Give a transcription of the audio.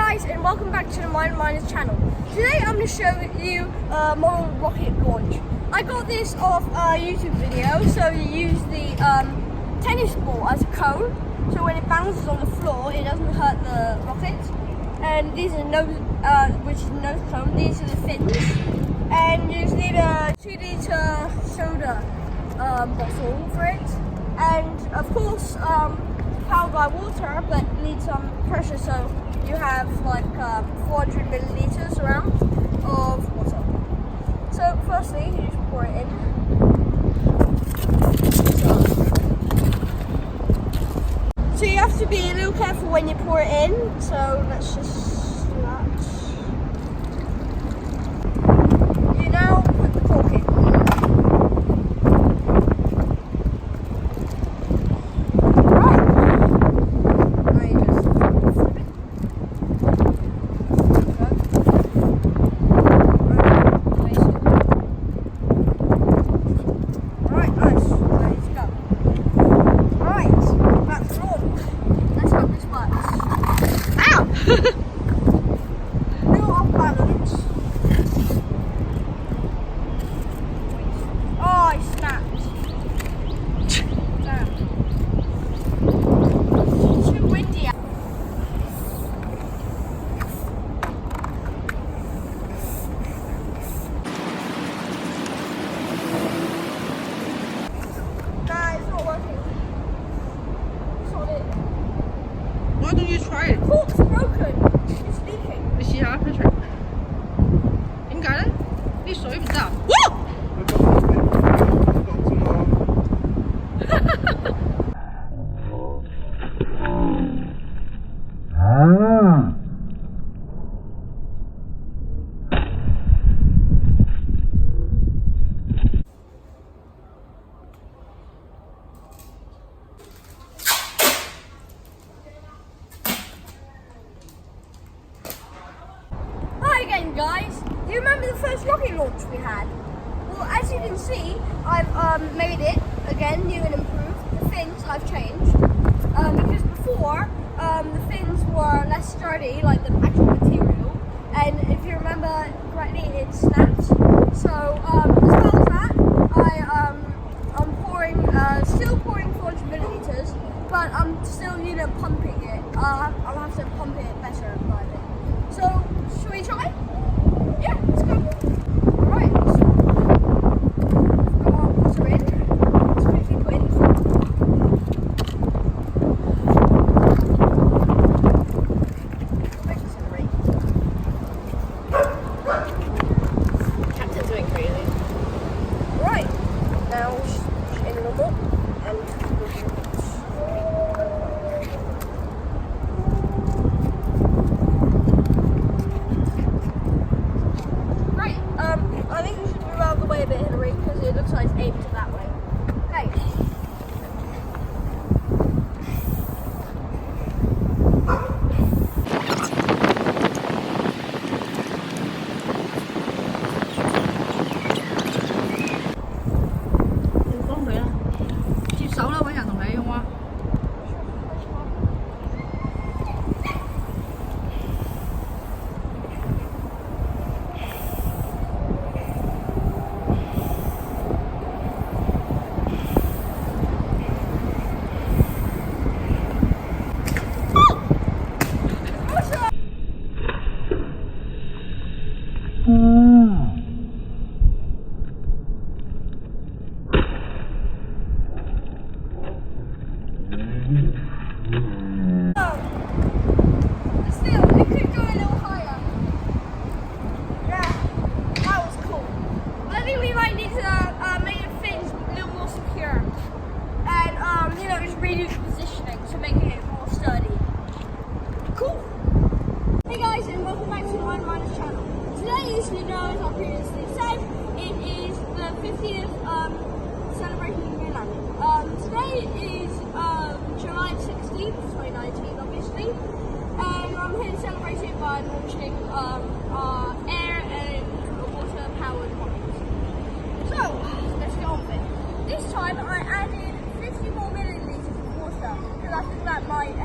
guys, and welcome back to the MinorMynas channel. Today I'm going to show you a model rocket launch. I got this off a YouTube video, so you use the tennis ball as a cone, so when it bounces on the floor it doesn't hurt the rocket. And these are which is the nose cone, these are the fins. And you just need a 2-liter soda bottle for it. And of course, powered by water, but needs some pressure, so you have like 400 milliliters around of water. So firstly, you just pour it in. So you have to be a little careful when you pour it in, so let's just do that. You now put the cork in. Little off balance. Oh, it snapped. Damn. It's too windy out. Nah, it's not working. It's not it. Why don't you try it? The cork's broken. It's leaking. 你試下 Patrick。點解咧？啲水唔得啊！哇！Hi again, guys. Do you remember the first rocket launch we had? Well, as you can see, I've made it again, new and improved. The fins I've changed because before the fins were less sturdy, like the actual material, and if you remember correctly, it snapped. So as well as that, I'm pouring, still pouring 400 milliliters, but I'm still pumping it. I'll have to pump it better, I think. So, should we try? Yeah, let's go. Alright. Got our water in. Let's quickly put in the cork. Make this in the rain. Captain's doing crazy. Right. Now, in a little more. And I think we should move out of the way a bit, Hillary, because it looks like it's aimed that way. Okay. Still, it could go a little higher. Yeah, that was cool. I think we might need to make the fins a little more secure. And, just redo the positioning to make it more sturdy. Cool. Hey guys, and welcome back to the MinorMynas channel. Today, as you know, as I previously said, it is the 50th celebration of Moon landing. Today is July 16th, 2019, obviously. And I'm here to celebrate it by launching our air and water powered rockets. So, let's get on with it. This time I added 50 more milliliters of water because I think that might